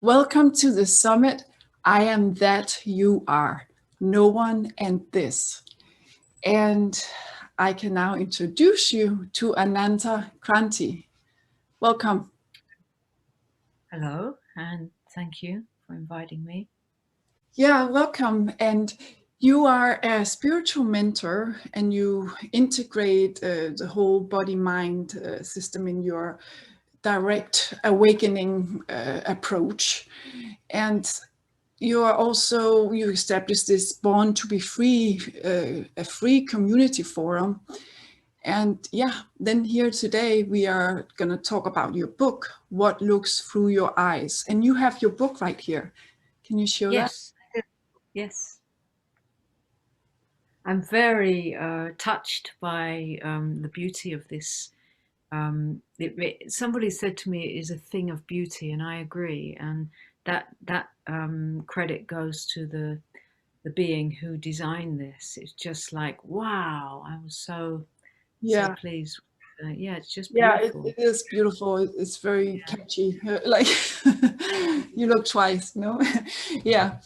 Welcome to the summit. I am that you are, no one and this. And I can now introduce you to Ananta Kranti. Welcome. Hello, and thank you for inviting me. Yeah, welcome. And you are a spiritual mentor and you integrate the whole body mind system in your direct awakening approach. And you established this Born to be Free, a free community forum. And yeah, then here today we are going to talk about your book, What Looks Through Your Eyes. And you have your book right here. Can you show that? Yes, yes. I'm very touched by the beauty of this. Somebody said to me it is a thing of beauty, and I agree. And that credit goes to the being who designed this. It's just like, wow, I was so Yeah. pleased. Yeah, it's just Yeah, beautiful. it is beautiful. It's very catchy. Like you look twice, no? Yeah.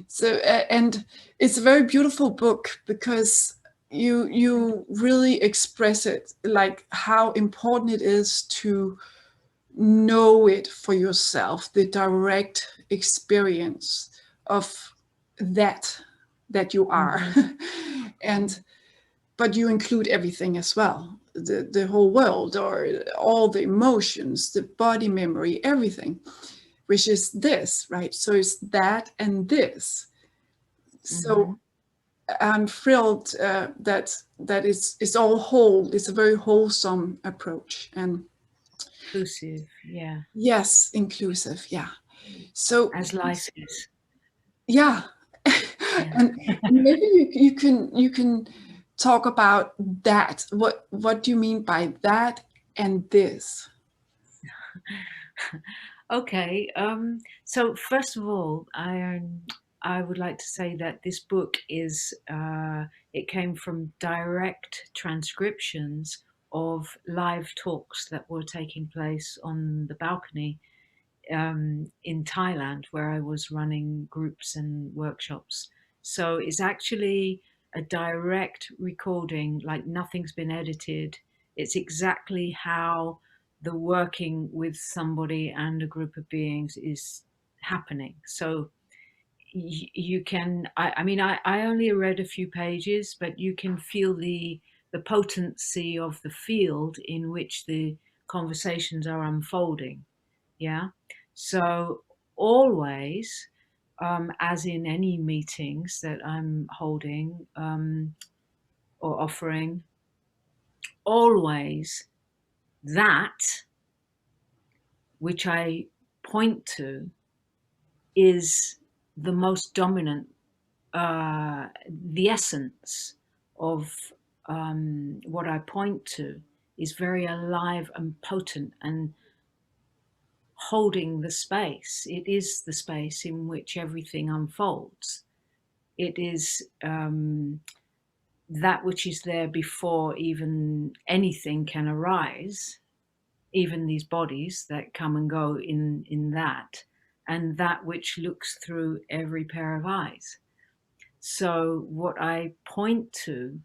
So and it's a very beautiful book because you really express it, like how important it is to know it for yourself, the direct experience of that that you are. Mm-hmm. And but you include everything as well, the whole world, or all the emotions, the body memory, everything, which is this, right? So it's that and this. Mm-hmm. So I'm thrilled that it's all whole. It's a very wholesome approach, and Inclusive, yeah, yes, inclusive. Yeah. So as life is. yeah, Yeah. and maybe you can talk about that. What do you mean by that and this? Okay. So first of all, I would like to say that this book is it came from direct transcriptions of live talks that were taking place on the balcony in Thailand, where I was running groups and workshops. So it's actually a direct recording, like nothing's been edited. It's exactly how the working with somebody and a group of beings is happening. So you can, I only read a few pages, but you can feel the potency of the field in which the conversations are unfolding. Yeah. So always, as in any meetings that I'm holding or offering, always that which I point to is the most dominant, the essence of what I point to is very alive and potent and holding the space. It is the space in which everything unfolds. It is that which is there before even anything can arise, even these bodies that come and go in that, and that which looks through every pair of eyes. So what I point to,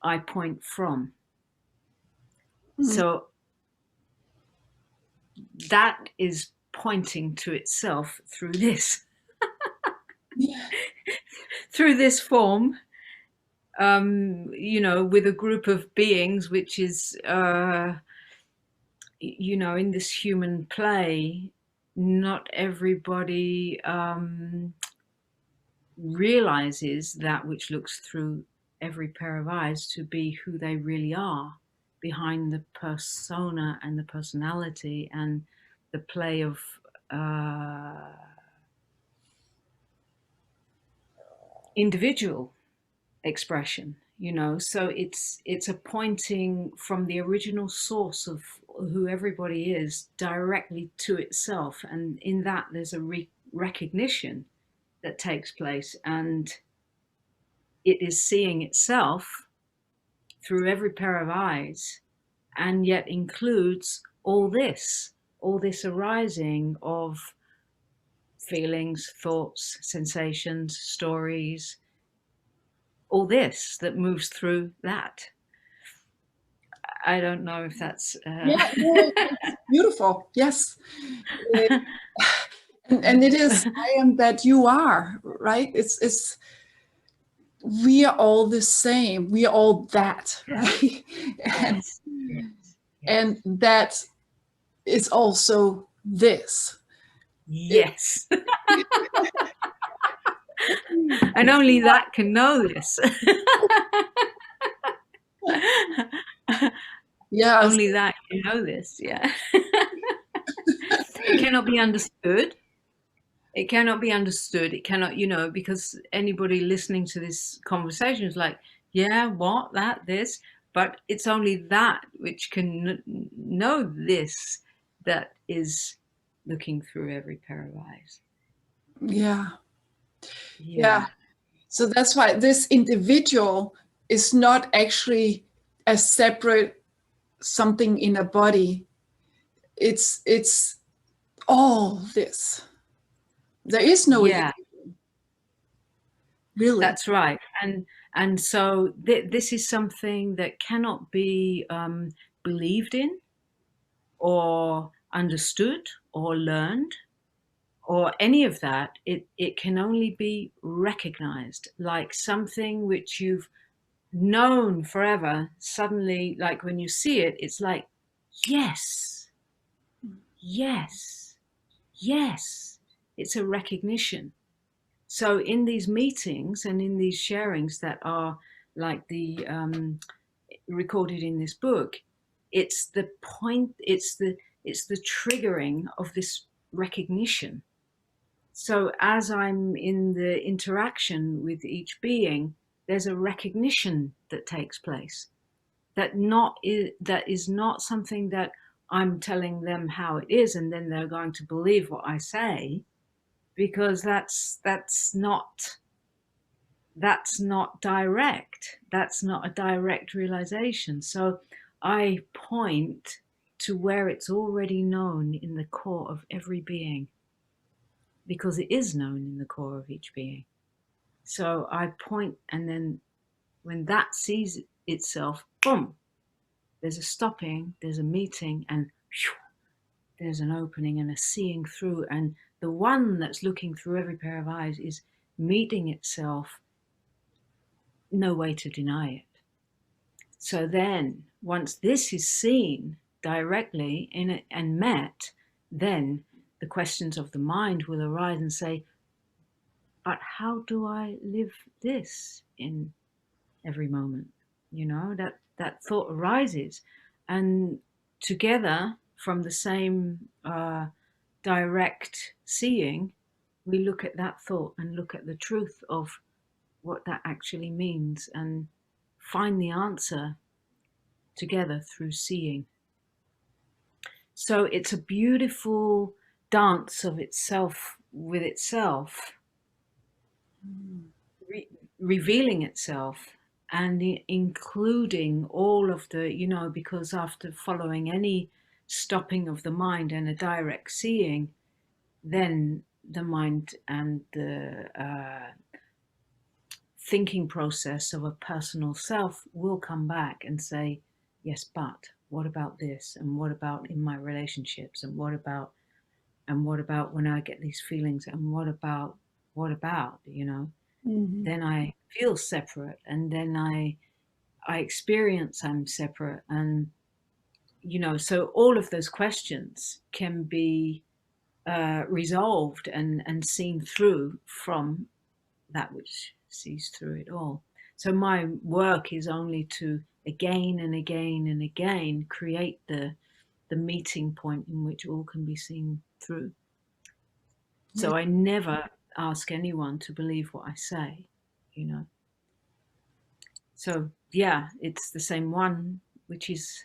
I point from. Mm. So that is pointing to itself through this, Yeah. through this form, with a group of beings, which is, in this human play, not everybody realizes that which looks through every pair of eyes to be who they really are behind the persona and the personality and the play of uh, individual expression. So it's a pointing from the original source of who everybody is directly to itself, and in that there's a recognition that takes place, and it is seeing itself through every pair of eyes, and yet includes all this arising of feelings, thoughts, sensations, stories, all this that moves through that. I don't know if that's Yeah, no, it's beautiful. Yes. And it is I am that you are, right? It's we are all the same. We are all that, right? and yes, yes, and yes, that is also this. It, yes. And only that can know this. yes. Only that can know this, yeah. It cannot be understood. It cannot be understood. It cannot, because anybody listening to this conversation is like, yeah, what, that, this. But it's only that which can know this that is looking through every pair of eyes. Yeah. Yeah. Yeah. So that's why this individual is not actually a separate something in a body. It's all this. There is no Yeah, individual, really. that's right. And so this is something that cannot be believed in or understood or learned or any of that. It can only be recognized, like something which you've known forever. Suddenly, like when you see it, it's like, yes, yes, yes. It's a recognition. So in these meetings and in these sharings that are like the recorded in this book, it's the point, it's the triggering of this recognition. So as I'm in the interaction with each being, there's a recognition that takes place. That is not something that I'm telling them how it is, and then they're going to believe what I say, because that's not direct. That's not a direct realization. So I point to where it's already known in the core of every being, because it is known in the core of each being. So I point, and then when that sees itself, boom, there's a stopping, there's a meeting, and whew, there's an opening and a seeing through. And the one that's looking through every pair of eyes is meeting itself, no way to deny it. So then, once this is seen directly in it and met, then the questions of the mind will arise and say, but how do I live this in every moment? That thought arises, and together from the same direct seeing, we look at that thought and look at the truth of what that actually means and find the answer together through seeing. So it's a beautiful dance of itself with itself, revealing itself, and including all of the, because after following any stopping of the mind and a direct seeing, then the mind and the thinking process of a personal self will come back and say, yes, but what about this? And what about in my relationships? And what about when I get these feelings? And what about, Mhm. then I feel separate, and then I experience I'm separate. And, so all of those questions can be resolved and seen through from that which sees through it all. So my work is only to again and again and again create the meeting point in which all can be seen through. Yeah. So I never ask anyone to believe what I say, you know. So yeah, it's the same one, which is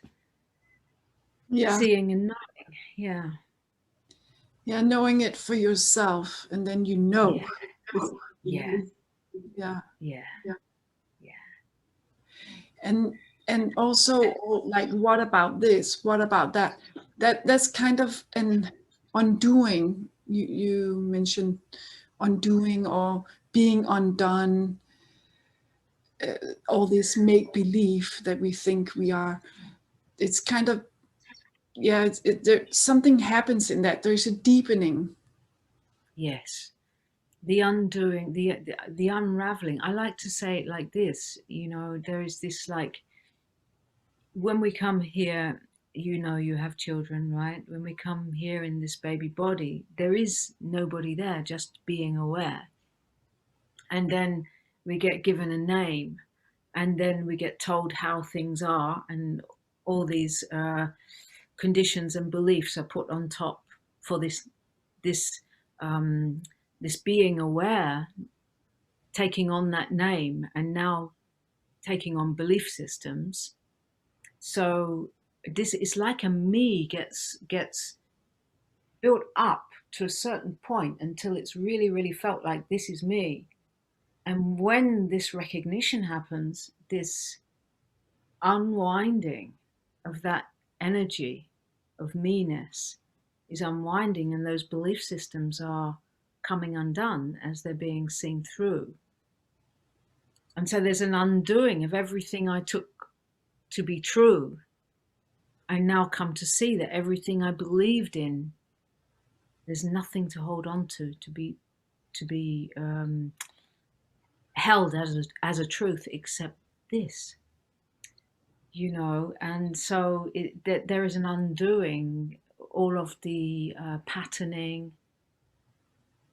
Yeah. seeing and knowing. Yeah. Yeah. Knowing it for yourself, and then you know. Yeah. It's, Yeah. yeah. Yeah. Yeah. Yeah. And also, like, what about this? What about that? That's kind of an undoing. you mentioned undoing or being undone, all this make believe that we think we are. It's kind of, yeah, something happens in that. There's a deepening. Yes. The undoing, the unraveling. I like to say it like this, there is this, like, when we come here, you have children, right? When we come here in this baby body, there is nobody there, just being aware. And then we get given a name, and then we get told how things are, and all these conditions and beliefs are put on top for this um, this being aware, taking on that name, and now taking on belief systems. So this is like a me gets built up to a certain point until it's really, really felt like this is me. And when this recognition happens, this unwinding of that energy of me-ness is unwinding, and those belief systems are coming undone as they're being seen through. And so there's an undoing of everything I took to be true. I now come to see that everything I believed in, there's nothing to hold on to be held as a truth except this, and so that there is an undoing all of the patterning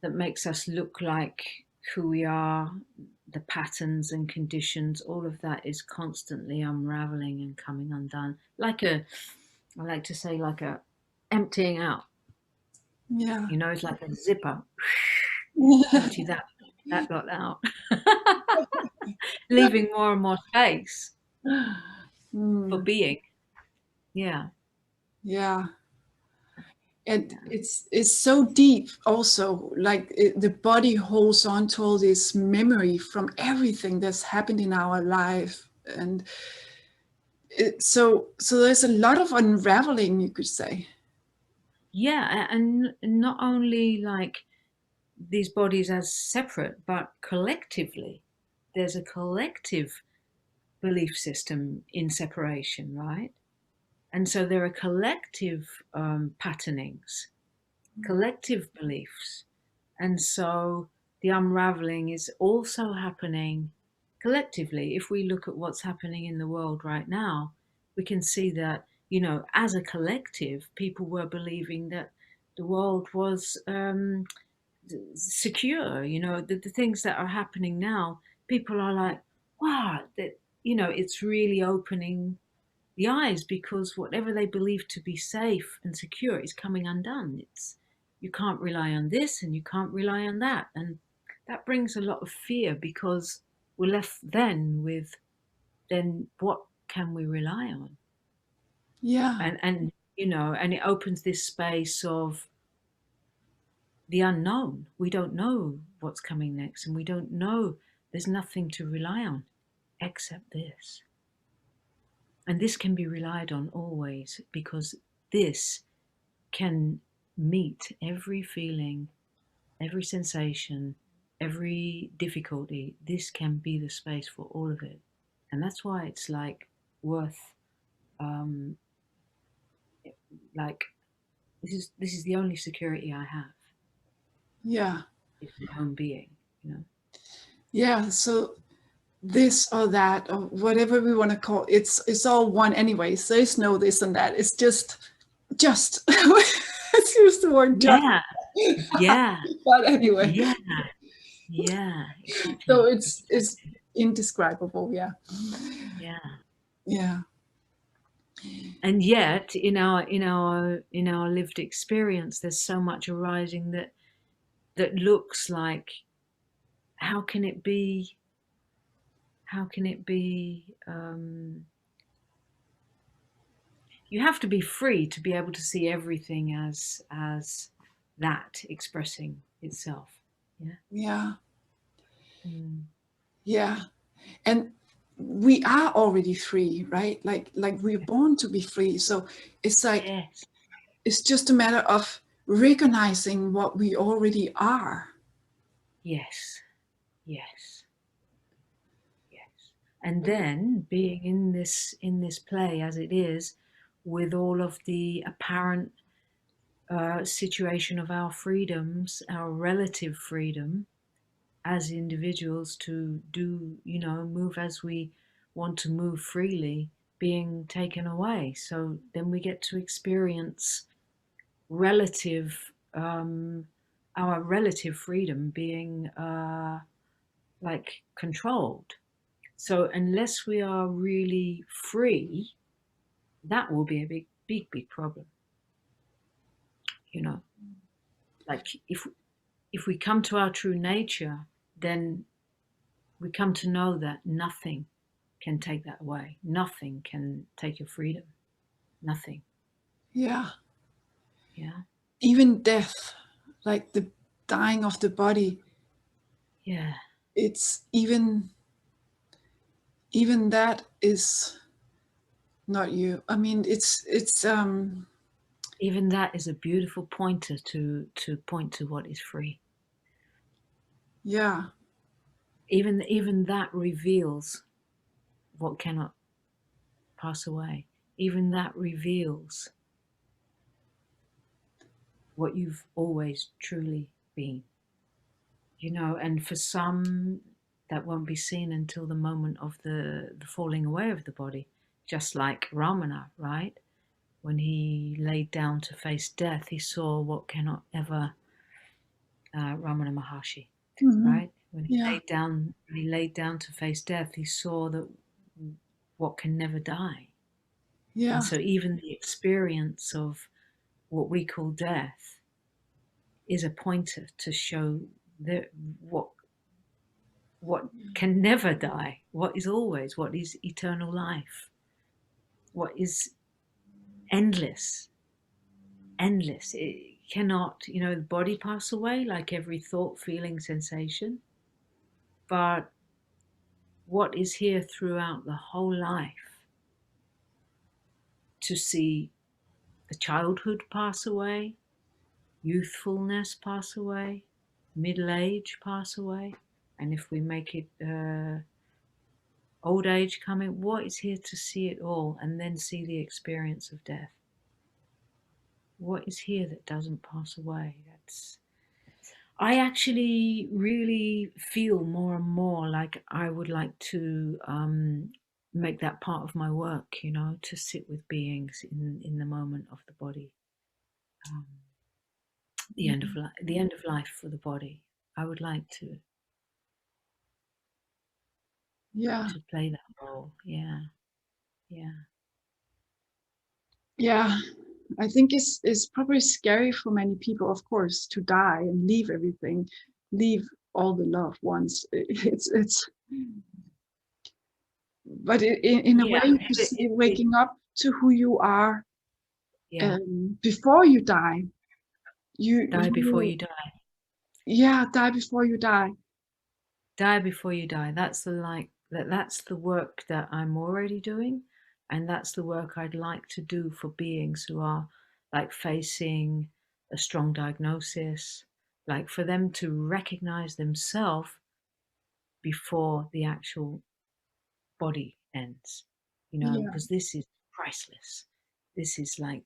that makes us look like who we are, the patterns and conditions, all of that is constantly unraveling and coming undone. I like to say, like a emptying out. Yeah. It's like a zipper. Empty that lot out. Leaving more and more space for being. Yeah. Yeah. And it's so deep also, like the body holds on to all this memory from everything that's happened in our life. And so there's a lot of unraveling, you could say. Yeah, and not only like these bodies as separate, but collectively. There's a collective belief system in separation, right? And so there are collective patternings, collective beliefs. And so the unraveling is also happening collectively. If we look at what's happening in the world right now, we can see that, as a collective, people were believing that the world was secure. The things that are happening now, people are like, wow, that, it's really opening the eyes, because whatever they believe to be safe and secure is coming undone. You can't rely on this and you can't rely on that. And that brings a lot of fear, because we're left then with, then what can we rely on? Yeah. And it opens this space of the unknown. We don't know what's coming next, and we don't know, there's nothing to rely on except this. And this can be relied on always, because this can meet every feeling, every sensation, every difficulty. This can be the space for all of it. And that's why it's like worth, um, like, this is the only security I have. Yeah. It's my own being, Yeah. So this or that or whatever we want to call it, it's all one anyway. So there's no this and that. It's just let's use the word just. Yeah, yeah, But anyway. yeah, yeah, So exactly. it's indescribable. Yeah. Yeah. Yeah. And yet in our lived experience, there's so much arising that looks like, how can it be, you have to be free to be able to see everything as that expressing itself. Yeah. Yeah. Mm. Yeah. And we are already free, right? Like we're born to be free. So it's like, Yes. it's just a matter of recognizing what we already are. Yes, yes, yes. And then being in this play as it is, with all of the apparent situation of our freedoms, our relative freedom as individuals to do, move as we want to move freely, being taken away. So then we get to experience relative, our relative freedom being like controlled. So unless we are really free, that will be a big, big, big problem. You know, like if we come to our true nature, then we come to know that nothing can take that away. Nothing can take your freedom. Nothing. Yeah. Yeah. Even death, like the dying of the body, Yeah. it's even that is not you. I mean, it's Even that is a beautiful pointer to point to what is free. yeah, Even that reveals what cannot pass away. Even that reveals what you've always truly been. And for some that won't be seen until the moment of the falling away of the body, just like Ramana, right? When he laid down to face death, he saw what cannot ever, Ramana Maharshi, mhm, right? When yeah, he laid down to face death, he saw that what can never die. And yeah, so even the experience of what we call death is a pointer to show that what can never die, what is always, what is eternal life, what is endless, endless. It cannot, the body pass away like every thought, feeling, sensation, but what is here throughout the whole life, to see the childhood pass away, youthfulness pass away, middle age pass away, and if we make it old age coming, what is here to see it all and then see the experience of death? What is here that doesn't pass away? I actually really feel more and more like I would like to make that part of my work, to sit with beings in the moment of the body, um, the end of life for the body. I would like yeah, to play that role. Yeah, yeah, yeah. I think it's probably scary for many people, of course, to die and leave everything, leave all the loved ones. It's but in a way yeah. you could say waking up to who you are Yeah. before you die. Die before You you die. yeah, die before you die. Die before you die. That's the work that I'm already doing, and that's the work I'd like to do for beings who are like facing a strong diagnosis, like for them to recognize themselves before the actual body ends, Yeah, because this is priceless. This is like,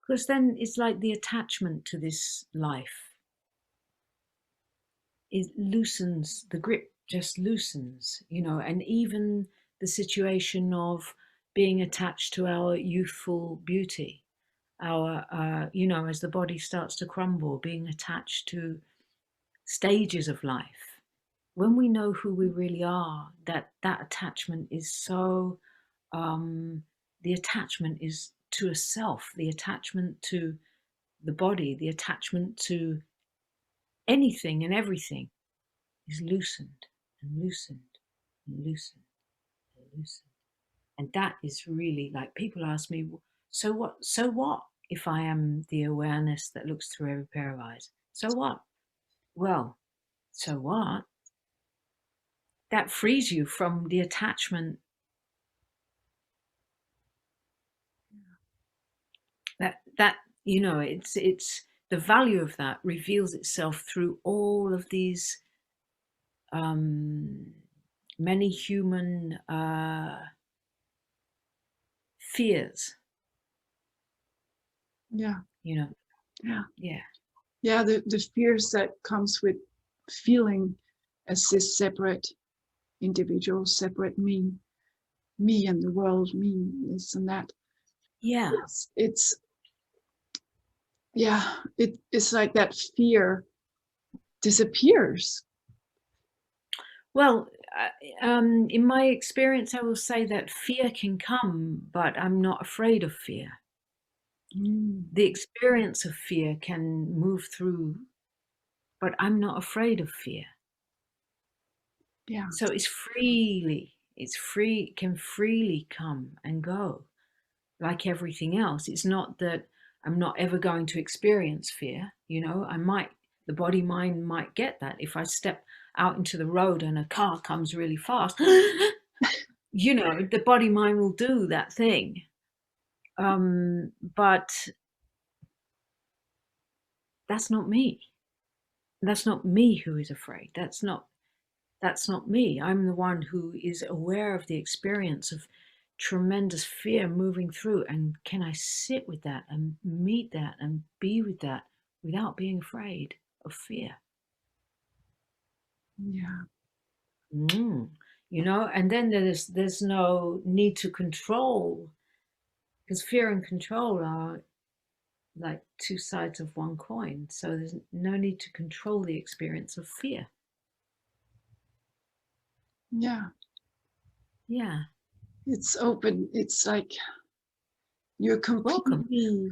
because then it's like the attachment to this life, it loosens, the grip just loosens, and even the situation of being attached to our youthful beauty, our as the body starts to crumble, being attached to stages of life. When we know who we really are, that attachment is so, um the attachment is to a self, the attachment to the body, the attachment to anything and everything is loosened and loosened and loosened and loosened. And that is really, like, people ask me, so what? So what if I am the awareness that looks through every pair of eyes? So what? Well, so what? That frees you from the attachment. That You know, it's the value of that reveals itself through all of these um, many human fears. Yeah. You know, Yeah. yeah, Yeah. The fears that comes with feeling as this separate individual, separate me and the world, me, this and that. yeah. It's yeah, it's like that fear disappears. Well, in my experience, I will say that fear can come, but I'm not afraid of fear. Mm, The experience of fear can move through, but I'm not afraid of fear. yeah, So it's free, it can freely come and go like everything else. It's not that I'm not ever going to experience fear. You know, the body mind might get that. If I step out into the road and a car comes really fast, you know, the body mind will do that thing. But that's not me. That's not me who is afraid. That's not me. I'm the one who is aware of the experience of tremendous fear moving through. And can I sit with that and meet that and be with that without being afraid of fear? yeah, Mm. You know, and then there's no need to control, because fear and control are like two sides of one coin. So there's no need to control the experience of fear. yeah. Yeah. It's open. It's like you're Welcome. completely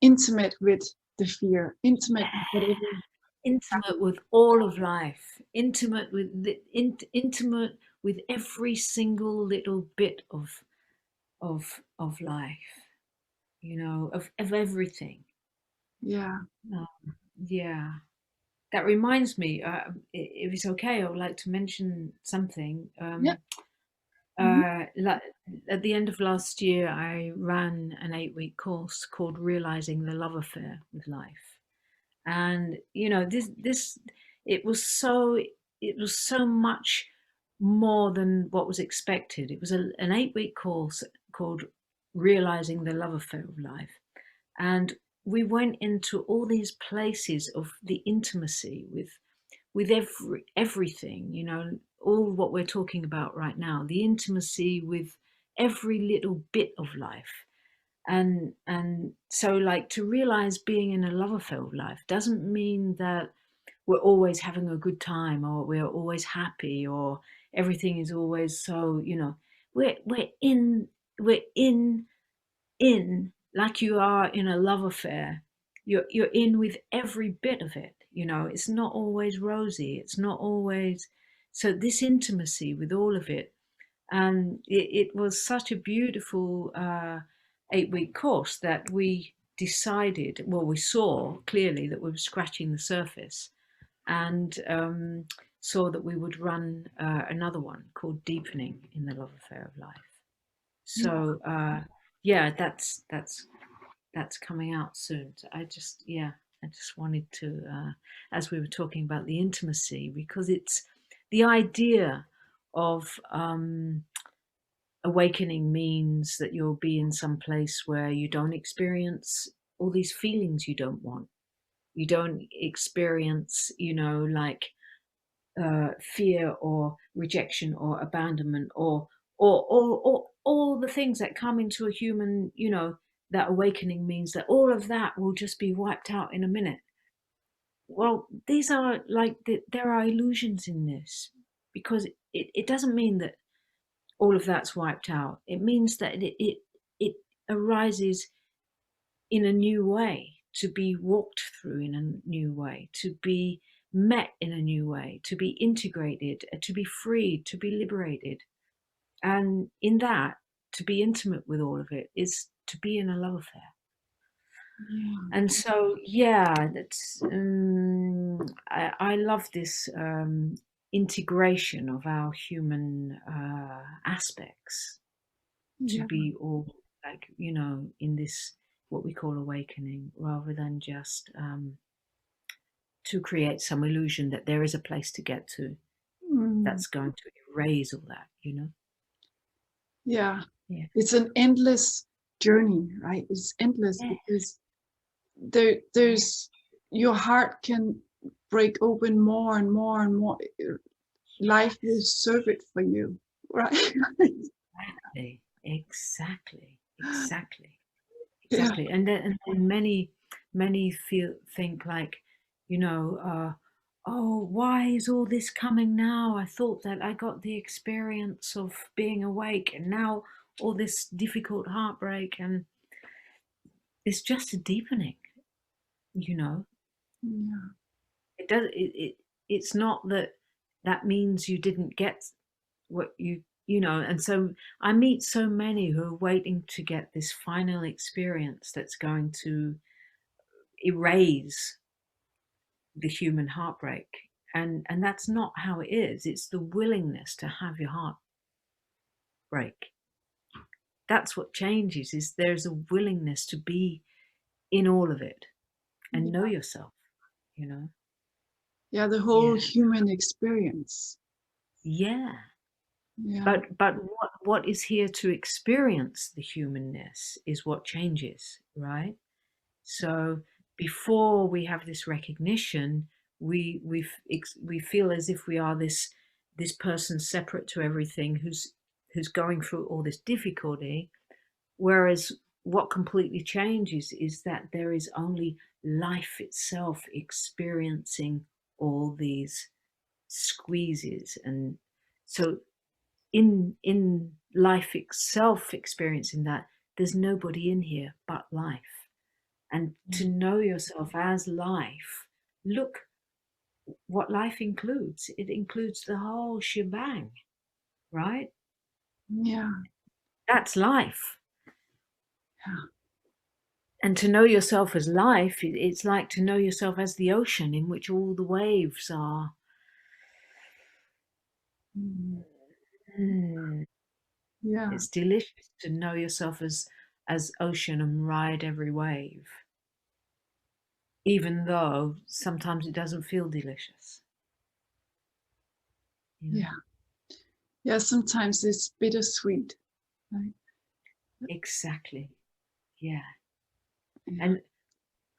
intimate with the fear, intimate with whatever. Intimate with all of life, intimate with intimate with every single little bit of life, you know, of everything. Yeah, Um, yeah, that reminds me. If it's okay, I would like to mention something. yeah, mhm, At the end of last year, I ran an 8-week course called "Realizing the Love Affair with Life." And you know, this it was so it was so much more than what was expected. It was an 8-week course called Realizing the Love Affair of Life, and we went into all these places of the intimacy with everything, you know, all what we're talking about right now, the intimacy with every little bit of life. And so, like, to realize being in a love affair of life doesn't mean that we're always having a good time, or we're always happy, or everything is always so, you know, we're in like you are in a love affair. You're in with every bit of it. You know, it's not always rosy, it's not always. So this intimacy with all of it, and it was such a beautiful 8-week course that we decided, well, we saw clearly that we were scratching the surface, and saw that we would run another one called Deepening in the Love Affair of Life. yeah, So yeah, that's coming out soon. So I just wanted to, as we were talking about the intimacy, because it's the idea of awakening means that you'll be in some place where you don't experience all these feelings you don't want. You don't experience, you know, like fear or rejection or abandonment or all the things that come into a human, you know, that awakening means that all of that will just be wiped out in a minute. Well, these are like, there are illusions in this, because it doesn't mean that all of that's wiped out. It means that it arises in a new way, to be walked through in a new way, to be met in a new way, to be integrated, to be free, to be liberated. And in that, to be intimate with all of it is to be in a love affair. yeah, And so, yeah, that's I love this integration of our human aspects, to yeah, be all, like, you know, in this what we call awakening, rather than just to create some illusion that there is a place to get to that's going to erase all that, you know? Yeah. Yeah. It's an endless journey, right? It's endless Yeah. because there's your heart can break open more and more and more. Life will serve it for you, right? Exactly. Yeah. And then many think like, you know, oh, why is all this coming now? I thought that I got the experience of being awake, and now all this difficult heartbreak, and it's just a deepening, you know. Yeah. It does it's not that that means you didn't get what you know. And so I meet so many who are waiting to get this final experience that's going to erase the human heartbreak, and that's not how it is. It's the willingness to have your heart break. That's what changes, is there's a willingness to be in all of it and know Yeah. yourself, you know. Yeah, the whole Yeah. human experience. Yeah. Yeah. But what is here to experience the humanness is what changes, right? So before we have this recognition, we feel as if we are this person separate to everything, who's going through all this difficulty. Whereas what completely changes is that there is only life itself experiencing all these squeezes. And so in life itself experiencing that, there's nobody in here but life. And to know yourself as life, look what life includes. It includes the whole shebang, right? Yeah. That's life. Yeah. And to know yourself as life, it's like to know yourself as the ocean in which all the waves are. Yeah. It's delicious to know yourself as ocean and ride every wave, even though sometimes it doesn't feel delicious. You know? Yeah. Yeah. Sometimes it's bittersweet, right? Exactly. Yeah. Yeah. And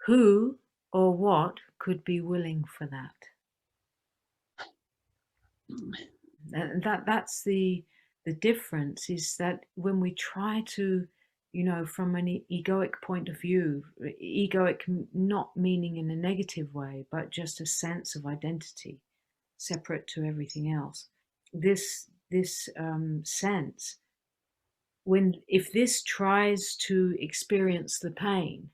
who or what could be willing for that? And that's the difference, is that when we try to, you know, from an egoic point of view, egoic not meaning in a negative way, but just a sense of identity separate to everything else. This sense, when if this tries to experience the pain,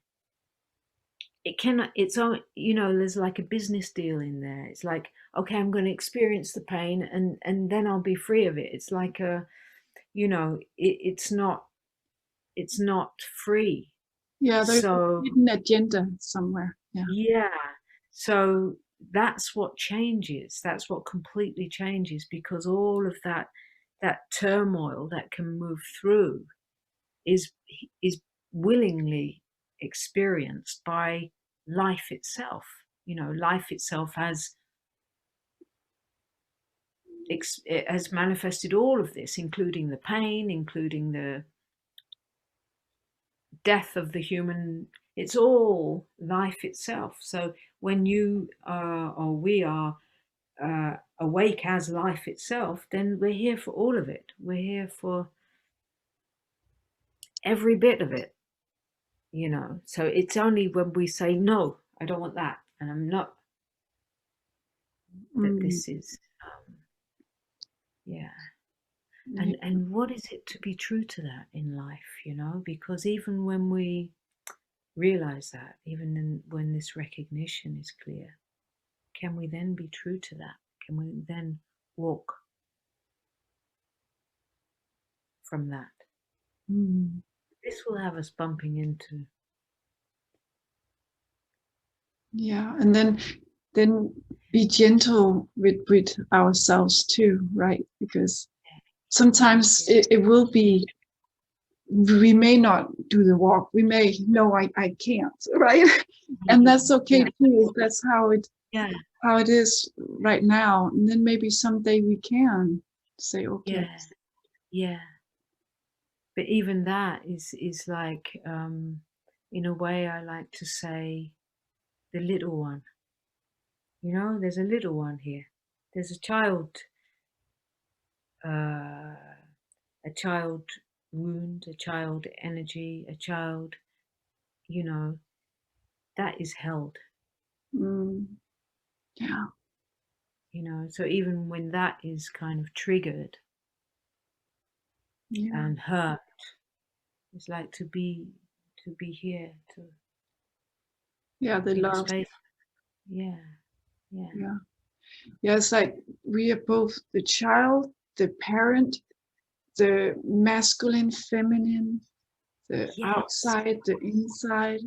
it cannot. It's on, you know, there's like a business deal in there. It's like, okay, I'm going to experience the pain, and then I'll be free of it. It's like a, you know, it's not free. Yeah. There's a So hidden agenda somewhere. Yeah. yeah, so that's what changes. That's what completely changes, because all of that turmoil that can move through is is willingly experienced by life itself. You know, life itself has manifested all of this, including the pain, including the death of the human. It's all life itself. So when you or we are awake as life itself, then we're here for all of it. We're here for every bit of it, you know. So it's only when we say, no, I don't want that, and I'm not, that this is, yeah. Yeah. And what is it to be true to that in life, you know? Because even when we realize that, when this recognition is clear, can we then be true to that? Can we then walk from that? This will have us bumping into. Yeah. And then be gentle with ourselves too, right? Because sometimes it will be we may not do the walk. We may know I can't, right? And that's okay Yeah, too. That's how yeah, it is right now. And then maybe someday we can say, okay. yeah, yeah. But even that is like, in a way, I like to say, the little one. You know, there's a little one here. There's uh, a child wound, a child energy, a child, you know, that is held. Mm, yeah, You know, so even when that is kind of triggered yeah, and hurt, it's like to be here to yeah. The give a love. space. Yeah, yeah. Yeah, yeah. It's like we are both the child, the parent, the masculine, feminine, the Yes, outside, the inside,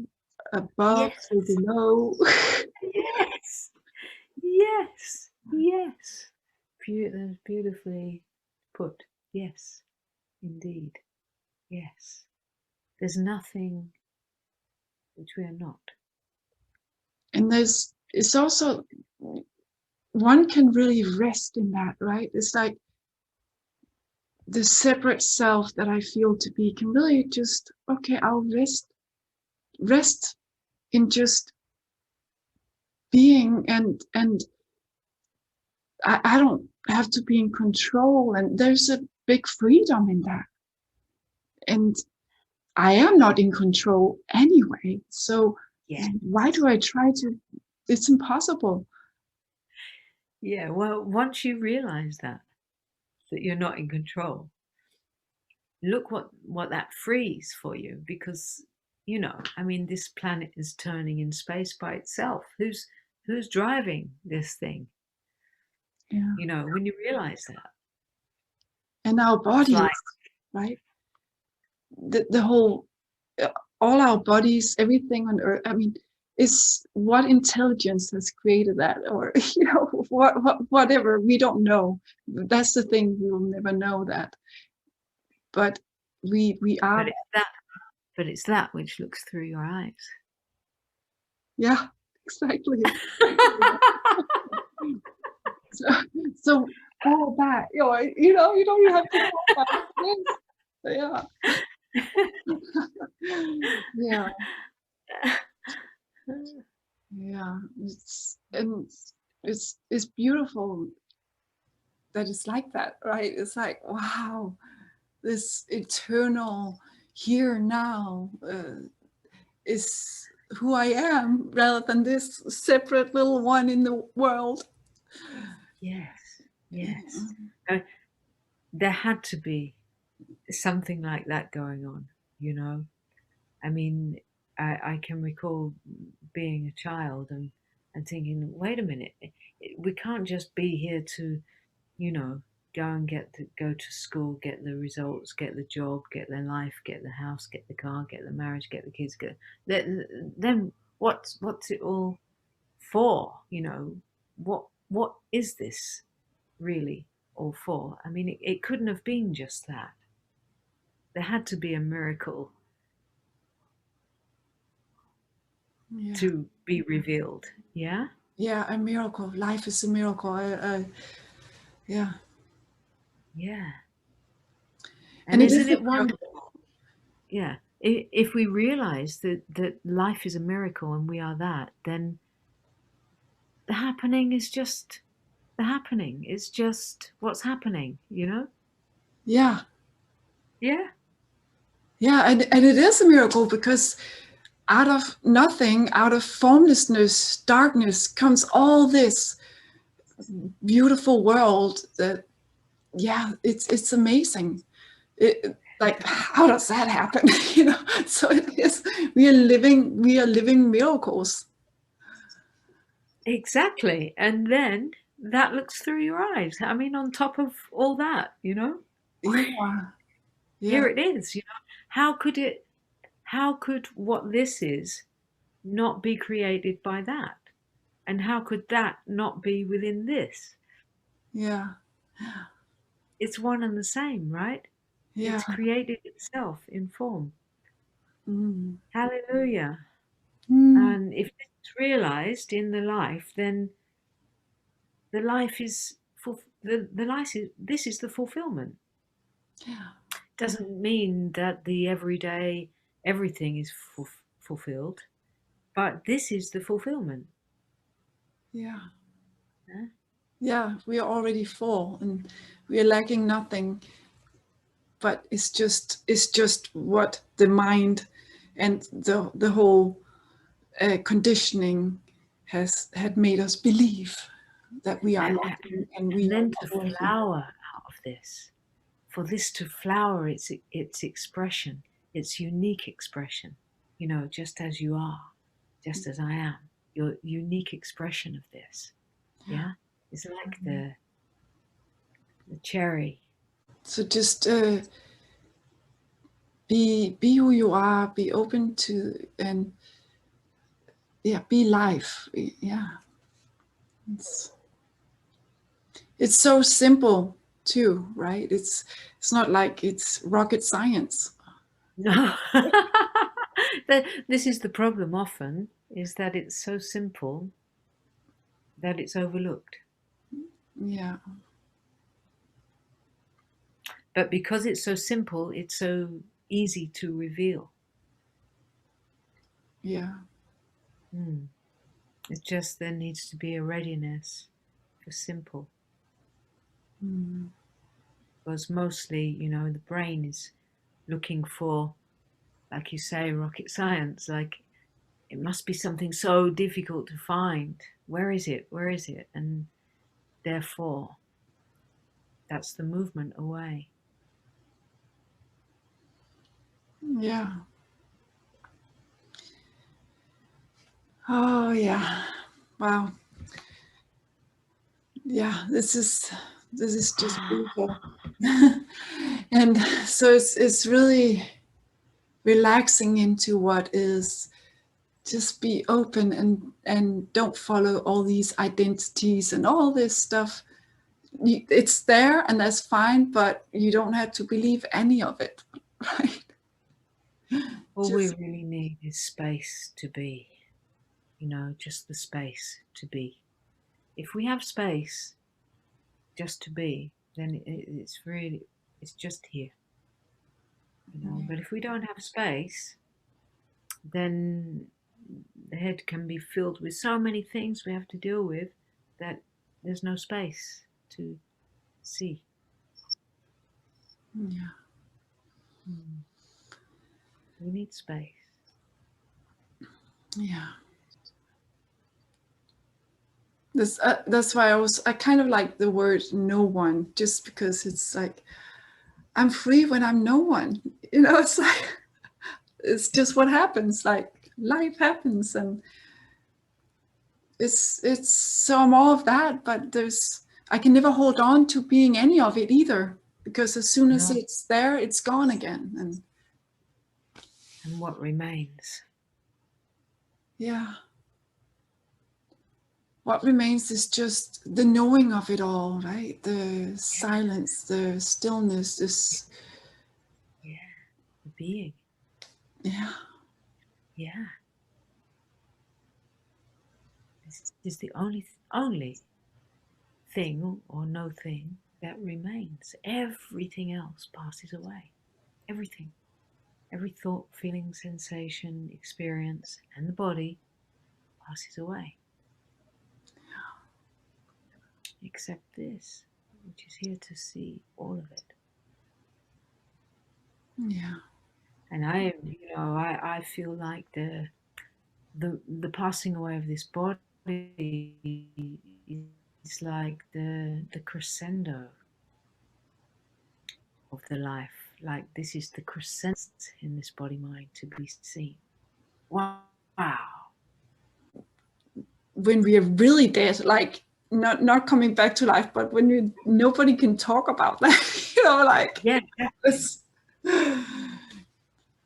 above yes, or below. yes, yes, yes. Beautifully put. Yes, indeed. Yes. There's nothing which we are not. And it's also, one can really rest in that, right? It's like the separate self that I feel to be can really just, okay, I'll rest in just being, and I don't have to be in control, and there's a big freedom in that. And I am not in control anyway, so Yeah. why do I try to? It's impossible. Yeah. Well, once you realize that you're not in control, look what that frees for you, because I mean, this planet is turning in space by itself. Who's driving this thing? Yeah. When you realize that, And our it's bodies, like, right? The whole, all our bodies, everything on earth, I mean, is what intelligence has created that, or whatever, we don't know. That's the thing, we will never know that. But we but are. it's that which looks through your eyes. Yeah, exactly. So, so fall back, you don't have to fall back. Yes. Yeah. Yeah. Yeah. It's beautiful that it's like that, right? It's like, wow, this eternal here now is who I am, rather than this separate little one in the world. Yes, yes. Yeah. Uh, there had to be something like that going on, you know. I mean, I can recall being a child and thinking, wait a minute, we can't just be here to, you know, go to school, get the results, get the job, get the life, get the house, get the car, get the marriage, get the kids, then what's it all for? What is this really all for? I mean, it couldn't have been just that. There had to be a miracle Yeah. to be revealed. Yeah? Yeah, a miracle. Life is a miracle. Yeah. Yeah. And And it isn't is a it miracle. wonderful? Yeah. If we realize that life is a miracle and we are that, then the happening is just the happening. It's just what's happening, you know? Yeah. Yeah. Yeah. And it is a miracle because out of nothing, out of formlessness, darkness, comes all this beautiful world that, yeah, it's amazing. Like, how does that happen? So it is, we are living miracles. Exactly. And then that looks through your eyes. I mean, on top of all that, Yeah. Yeah. here it is, how could what this is not be created by that? And how could that not be within this? Yeah. It's one and the same, right? Yeah. It's created itself in form. Mm. Hallelujah. Mm. And if it's realized in the life, then the life is the life is, this is the fulfillment. Yeah. Doesn't mean that the everyday everything is fulfilled, but this is the fulfillment. Yeah. Yeah? Yeah. We are already full, and we are lacking nothing. But it's just what the mind and the whole conditioning had made us believe, that we are lacking and we And are then to not worthy. flower out of this, for this to flower its expression, its unique expression, just as you are, just as I am, your unique expression of this. Yeah, it's like the cherry. So just be who you are, be open to, and yeah, be life. Yeah, it's it's so simple too, right? It's not like it's rocket science. No, this is the problem often, is that it's so simple that it's overlooked. Yeah, But because it's so simple, it's so easy to reveal. yeah, Mm. It just there needs to be a readiness for simple. mm, Because mostly, the brain is looking for, like you say, rocket science. Like it must be something so difficult to find. Where is it? Where is it? And therefore, that's the movement away. yeah. Oh yeah, wow. Yeah, this is just beautiful. And so it's really relaxing into what is. Just be open and don't follow all these identities and all this stuff. It's there and that's fine, but you don't have to believe any of it. Right? All we Just really need is space to be, just the space to be. If we have space just to be, then it's just here, But if we don't have space, then the head can be filled with so many things we have to deal with that there's no space to see. yeah, Mm. We need space. yeah. That's why I kind of like the word no one, just because it's like I'm free when I'm no one. It's like it's just what happens. Like life happens, and it's so I'm all of that, but I can never hold on to being any of it either, because as soon as No. it's there, it's gone again. And And what remains? yeah, what remains is just the knowing of it all, right? The silence, the stillness, this. Yeah, the being. Yeah, Yeah. This is the only thing or no thing that remains. Everything else passes away. Everything. Every thought, feeling, sensation, experience, and the body passes away. Except this, which is here to see all of it. yeah, And I feel like the passing away of this body is like the crescendo of the life. Like this is the crescendo in this body mind to be seen. Wow. when we are really dead, like not coming back to life, but when nobody can talk about that, like Yeah, exactly. it's,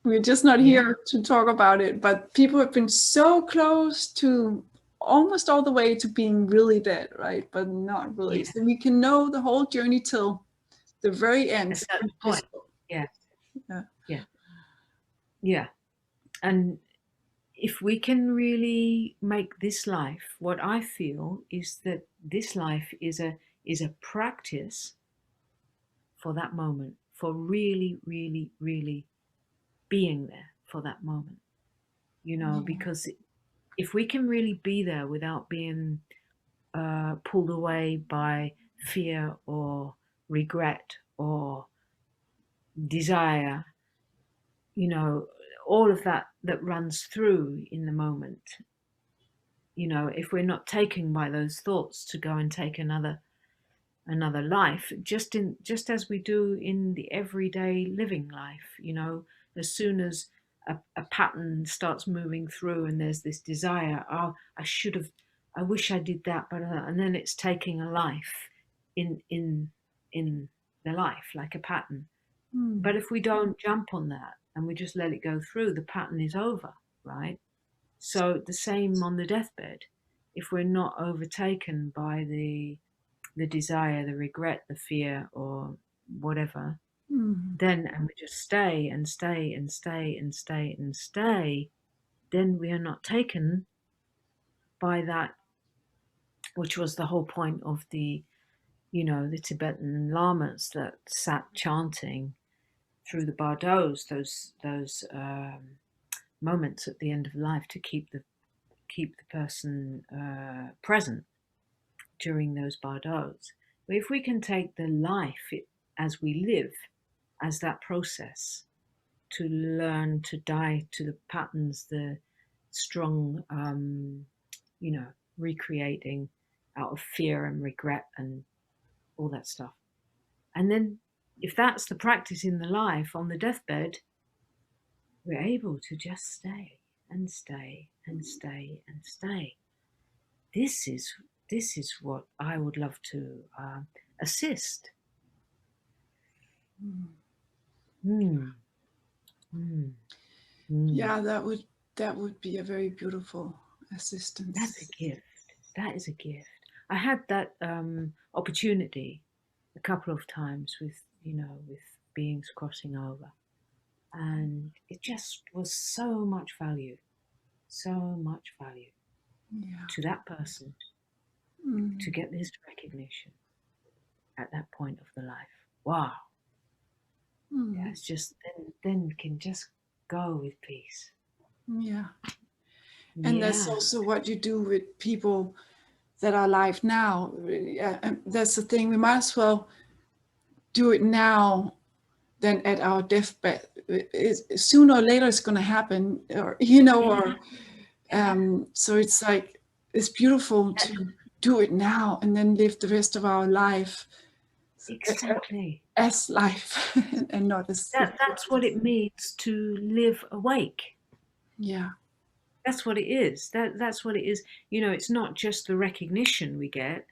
we're just not Yeah, here to talk about it. But people have been so close to almost all the way to being really dead, right? But not really. yeah. So we can know the whole journey till the very A end. certain point. Yeah. Yeah. Yeah. Yeah. And if we can really make this life, what I feel is that this life is a practice for that moment, for really, really, really being there for that moment, you know, Yeah. because if we can really be there without being pulled away by fear or regret or desire, you know, all of that that runs through in the moment, you know, if we're not taken by those thoughts to go and take another life, just as we do in the everyday living life, you know, as soon as a pattern starts moving through and there's this desire, oh, I should have, I wish I did that, but and then it's taking a life in the life like a pattern. But Mm. if we don't jump on that and we just let it go through, the pattern is over, right? So the same on the deathbed. If we're not overtaken by the desire, the regret, the fear, or whatever, Mm. then and we just stay and stay and stay and stay and stay, then we are not taken by that, which was the whole point of the, you know, the Tibetan lamas that sat chanting through the bardos, those moments at the end of life to keep the person present during those bardos. But if we can take the life as we live, as that process, to learn to die to the patterns, the strong, you know, recreating out of fear and regret and all that stuff. And then, if that's the practice in the life on the deathbed, we're able to just stay and stay and stay and stay. This is this is what I would love to assist. Mm. Mm, mm, mm. Yeah, that would be a very beautiful assistance. That's a gift. That is a gift. I had that opportunity a couple of times with, you know, with beings crossing over, and it just was so much value Yeah. to that person to Mm. get this recognition at that point of the life. Wow. Yeah, Mm. it's just then can just go with peace. Yeah. And that's Yeah. also what you do with people that are alive now. And that's the thing. We might as well do it now than at our deathbed. Sooner or later, it's going to happen, or you know, Yeah. or so it's like it's beautiful That, to do it now and then live the rest of our life exactly. as life and not as That's what it means to live awake. yeah. That's what it is. That's what it is. You know, it's not just the recognition we get.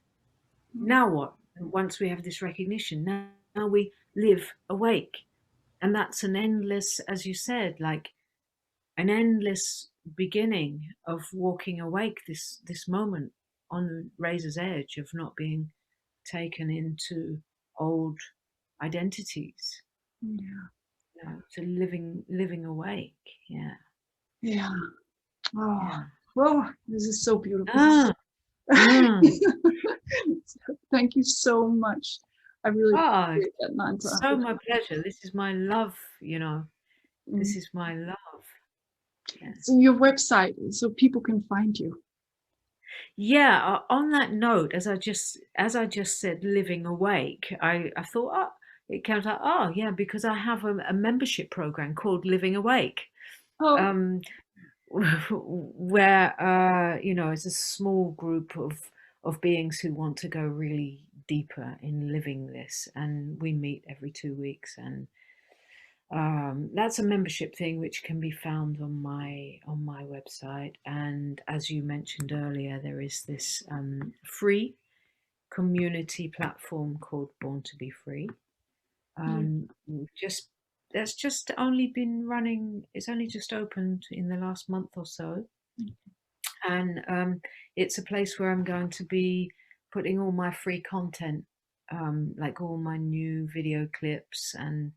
Now what? Once we have this recognition, now we live awake. And that's an endless, as you said, like an endless beginning of walking awake, this moment on the razor's edge of not being taken into old identities, Yeah. you know, to living awake. Yeah. Yeah. Oh, Yeah. well, this is so beautiful. Ah, mm. Thank you so much. I really Oh, appreciate that, Nanta. so my pleasure. This is my love, you know. Mm. This is my love. Yeah. So your website, so people can find you. Yeah, on that note, as I just said, living awake, I thought, oh, it comes out, oh yeah, because I have a membership program called Living Awake, Oh, um, where you know, it's a small group of beings who want to go really deeper in living this, and we meet every 2 weeks, and that's a membership thing which can be found on my website. And as you mentioned earlier, there is this free community platform called Born to Be Free. yeah. Just that's just only been running. It's only just opened in the last month or so, and it's a place where I'm going to be putting all my free content, like all my new video clips and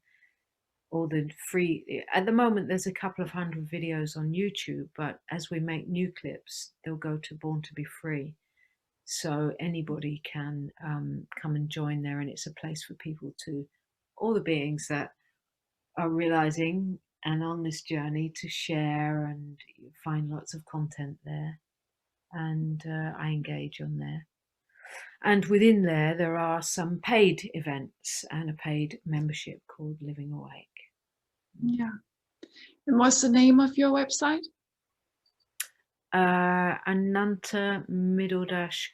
all the free. At the moment, there's a couple of hundred videos on YouTube, but as we make new clips, they'll go to Born to Be Free. So anybody can come and join there, and it's a place for people to, all the beings that are realizing and on this journey, to share, and you find lots of content there. And I engage on there. And within there, there are some paid events and a paid membership called Living Awake. Yeah. And what's the name of your website? Ananta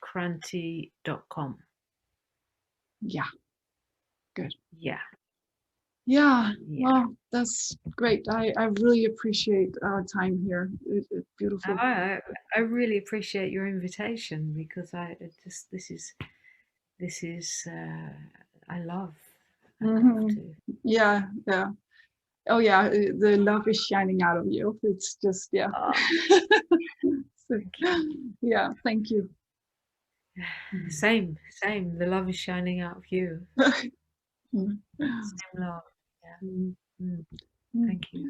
Kranti.com. Yeah. Good. Yeah. Yeah. Yeah. Well, that's great. I really appreciate our time here. It's beautiful. I really appreciate your invitation, because this is I love to. Yeah. Yeah. Oh yeah, the love is shining out of you. It's just, yeah. So, Thank you. yeah, thank you. Same. The love is shining out of you. Same love. Yeah. Mm. Thank you.